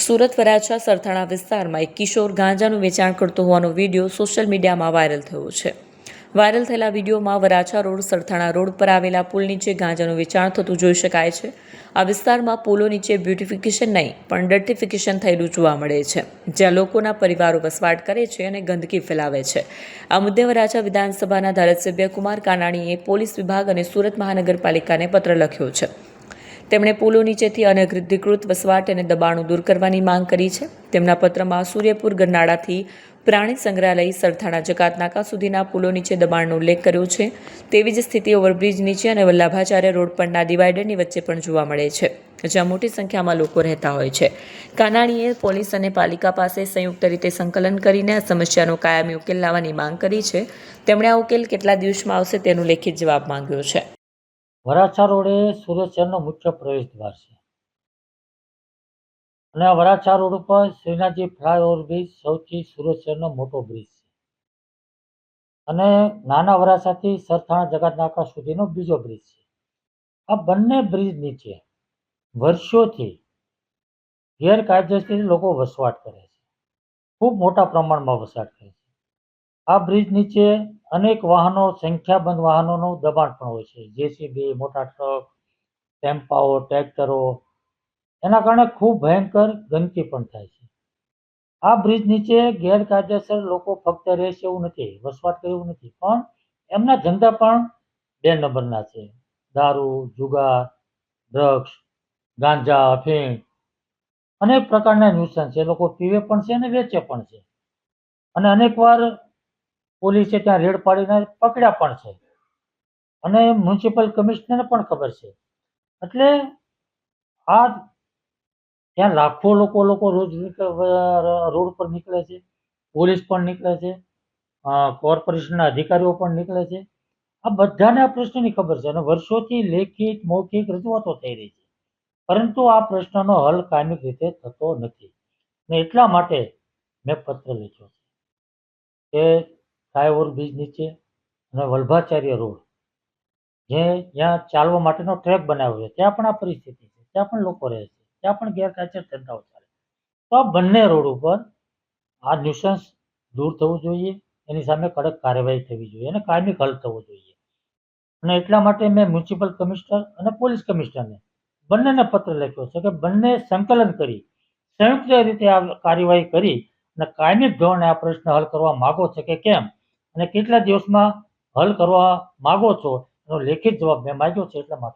સુરત વરાછા સરથાણા વિસ્તારમાં એક કિશોર ગાંજાનું વેચાણ કરતો હોવાનો વિડીયો સોશિયલ મીડિયામાં વાયરલ થયો છે. વાયરલ થયેલા વિડીયોમાં વરાછા રોડ સરથાણા રોડ પર આવેલા પુલ નીચે ગાંજાનું વેચાણ થતું જોઈ શકાય છે. આ વિસ્તારમાં પુલો નીચે બ્યુટિફિકેશન નહીં પણ ડર્ટિફિકેશન થયેલું જોવા મળે છે, જ્યાં લોકોના પરિવારો વસવાટ કરે છે અને ગંદકી ફેલાવે છે. આ મુદ્દે વરાછા વિધાનસભાના ધારાસભ્ય કુમાર કાનાણીએ પોલીસ વિભાગ અને સુરત મહાનગરપાલિકાને પત્ર લખ્યો છે. તેમણે પુલો નીચેથી અનધિકૃત વસવાટ અને દબાણો દૂર કરવાની માંગ કરી છે. તેમના પત્રમાં સૂર્યપુર ગરનાળાથી પ્રાણી સંગ્રહાલય સરથાણા જકાતનાકા સુધીના પુલો નીચે દબાણનો ઉલ્લેખ કર્યો છે. તેવી જ સ્થિતિ ઓવરબ્રિજ નીચે અને વલ્લભાચાર્ય રોડ પરના ડિવાઈડરની વચ્ચે પણ જોવા મળે છે, જ્યાં મોટી સંખ્યામાં લોકો રહેતા હોય છે. કાનાણીએ પોલીસ અને પાલિકા પાસે સંયુક્ત રીતે સંકલન કરીને આ સમસ્યાનો કાયમી ઉકેલ લાવવાની માંગ કરી છે. તેમણે આ ઉકેલ કેટલા દિવસમાં આવશે તેનો લેખિત જવાબ માંગ્યો છે. વરાછા રોડે સુરત શહેરનો મુખ્ય પ્રવેશ દ્વાર છે અને આ વરાછા રોડ ઉપર શ્રીનાથજી ફ્લાયઓવર બ્રિજ સૌથી સુરત શહેરનો મોટો બ્રિજ છે અને નાના વરાછાથી સરથાણા જકાતનાકા સુધીનો બીજો બ્રિજ છે. આ બંને બ્રિજ નીચે વર્ષોથી ગેરકાયદેસર લોકો વસવાટ કરે છે, ખૂબ મોટા પ્રમાણમાં વસવાટ કરે છે. આ બ્રિજ નીચે અનેક વાહનો, સંખ્યાબંધ વાહનોનું દબાણ પણ હોય છે, જેસીબી, મોટા ટ્રક, ટેમ્પાઓ, ટ્રેક્ટરો. એના કારણે ખૂબ ભયંકર ગંદકી પણ થાય છે. આ બ્રિજ નીચે ગેરકાયદેસર લોકો ફક્ત રહે છે એવું નથી, વસવાટ કરે એવું નથી, પણ એમના ધંધા પણ 2 નંબરના છે. દારૂ, જુગાર, ડ્રગ્સ, ગાંજા, અફીણ, અનેક પ્રકારના ન્યુસન્સ છે. લોકો પીવે પણ છે અને વેચે પણ છે અને અનેકવાર પોલીસે ત્યાં રેડ પાડીને પકડ્યા પણ છે અને મ્યુનિસિપલ કમિશનરને પણ ખબર છે. એટલે આ ત્યાં લાખો લોકો રોજ રોડ પર નીકળે છે, પોલીસ પણ નીકળે છે, કોર્પોરેશનના અધિકારીઓ પણ નીકળે છે. આ બધાને આ પ્રશ્નની ખબર છે અને વર્ષોથી લેખિત મૌખિક રજૂઆતો થઈ રહી છે, પરંતુ આ પ્રશ્નનો હલ કાયમી રીતે થતો નથી. ને એટલા માટે મેં પત્ર લખ્યો છે કે ફ્લાયઓવર બ્રિજ નીચે અને વલ્લભાચાર્ય રોડ, જ્યાં ચાલવા માટેનો ટ્રેક બનાવ્યો છે, ત્યાં પણ આ પરિસ્થિતિ છે, ત્યાં પણ લોકો રહે છે, ત્યાં પણ ગેરકાયદેસર ધંધાઓ ચાલે. તો આ બંને રોડ ઉપર આ ન્યુસન્સ દૂર થવું જોઈએ, એની સામે કડક કાર્યવાહી થવી જોઈએ અને કાયમી હલ થવો જોઈએ. અને એટલા માટે મેં મ્યુનિસિપલ કમિશનર અને પોલીસ કમિશનરને બંનેને પત્ર લખ્યો છે કે બંને સંકલન કરી સંયુક્ત રીતે આ કાર્યવાહી કરી અને કાયમી ધોરણે આ પ્રશ્ન હલ કરવા માગો છે કે કેમ અને કેટલા દિવસમાં હલ કરવા માગો છો એનો લેખિત જવાબ મેં માંગ્યો છે. એટલા માટે